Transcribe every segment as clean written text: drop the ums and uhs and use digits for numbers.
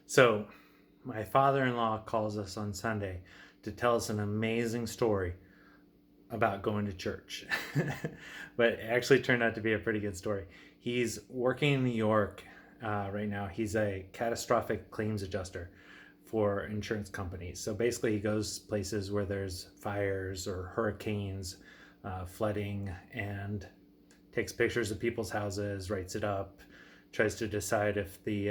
So, my father-in-law calls us on Sunday to tell us an amazing story about going to church. But it actually turned out to be a pretty good story. He's working in New York right now. He's a catastrophic claims adjuster for insurance companies. So basically, he goes places where there's fires or hurricanes, flooding, and takes pictures of people's houses, writes it up, tries to decide if the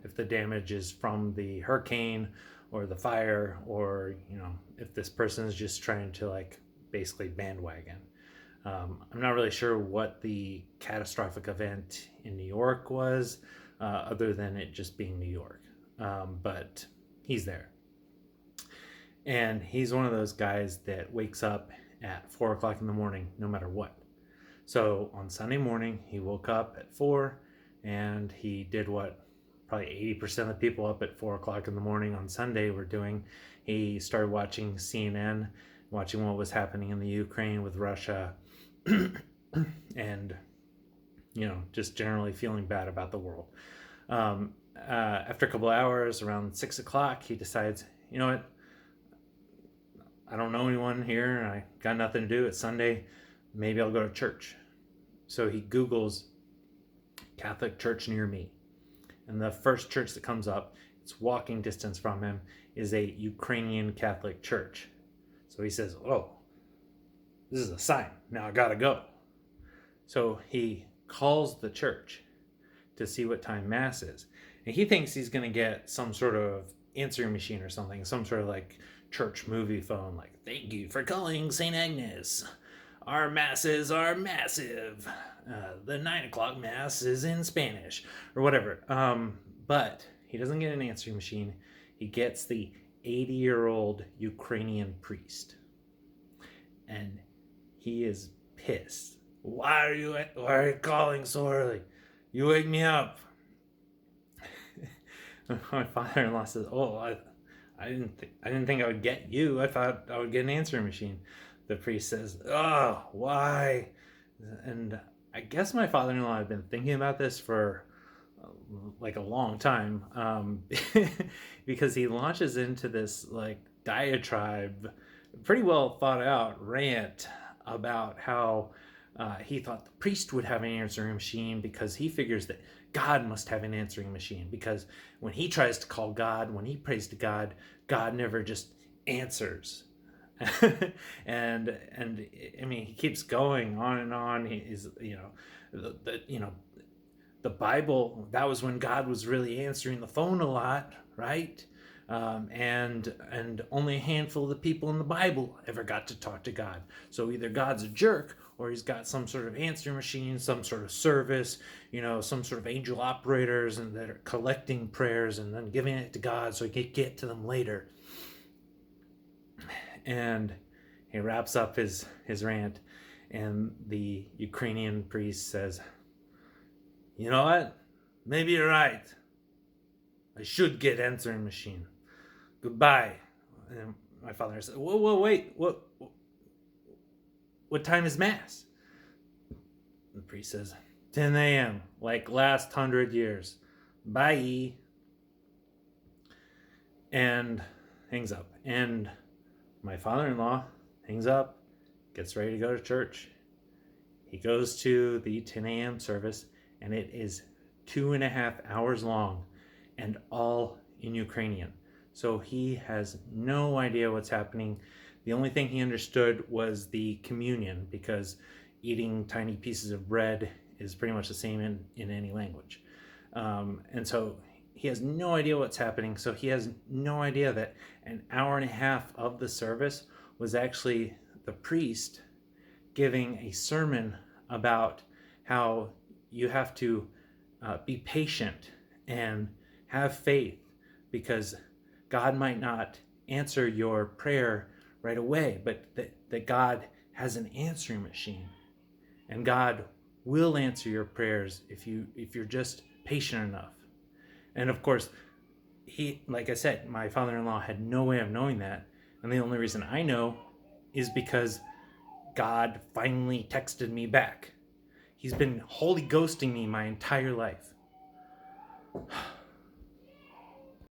if the damage is from the hurricane or the fire, or if this person is just trying to basically bandwagon. I'm not really sure what the catastrophic event in New York was, other than it just being New York. But he's there, and he's one of those guys that wakes up at 4 o'clock in the morning no matter what. So on Sunday morning, he woke up at 4, and he did what probably 80% of the people up at 4 o'clock in the morning on Sunday were doing. He started watching CNN, watching what was happening in the Ukraine with Russia, and just generally feeling bad about the world. After a couple of hours, around 6 o'clock, he decides, you know what, I don't know anyone here, and I got nothing to do. It's Sunday. Maybe I'll go to church. So he Googles Catholic church near me. And the first church that comes up, it's walking distance from him, is a Ukrainian Catholic church. So he says, oh, this is a sign. Now I gotta go. So he calls the church to see what time Mass is. And he thinks he's going to get some sort of answering machine or something, some sort of church movie phone, thank you for calling St. Agnes. Our masses are massive. The 9 o'clock Mass is in Spanish, or whatever. But he doesn't get an answering machine. He gets the 80-year-old Ukrainian priest. And he is pissed. Why are you calling so early? You wake me up. My father-in-law says, "Oh, I didn't think I would get you. I thought I would get an answering machine." The priest says, "Oh, why?" And I guess my father-in-law had been thinking about this for a long time, because he launches into this diatribe, pretty well thought out rant about how he thought the priest would have an answering machine because he figures that God must have an answering machine, because when he tries to call God, when he prays to God, God never just answers. and I mean, he keeps going on and on. He's the Bible, that was when God was really answering the phone a lot, right? And only a handful of the people in the Bible ever got to talk to God. So either God's a jerk, or he's got some sort of answering machine, some sort of service, some sort of angel operators, and that are collecting prayers and then giving it to God so he can get to them later. And he wraps up his rant, and the Ukrainian priest says, "You know what? Maybe you're right. I should get answering machine. Goodbye." And my father said, "Whoa, wait. What time is Mass?" The priest says, 10 a.m., like last 100 years. Bye. And hangs up. And my father-in-law hangs up, gets ready to go to church. He goes to the 10 a.m. service, and it is 2.5 hours long, and all in Ukrainian. So he has no idea what's happening. The only thing he understood was the communion, because eating tiny pieces of bread is pretty much the same in any language. And so he has no idea what's happening. So he has no idea that an hour and a half of the service was actually the priest giving a sermon about how you have to be patient and have faith, because God might not answer your prayer right away, but that God has an answering machine, and God will answer your prayers if you're just patient enough. And of course, like I said, my father-in-law had no way of knowing that, and the only reason I know is because God finally texted me back. He's been Holy Ghosting me my entire life.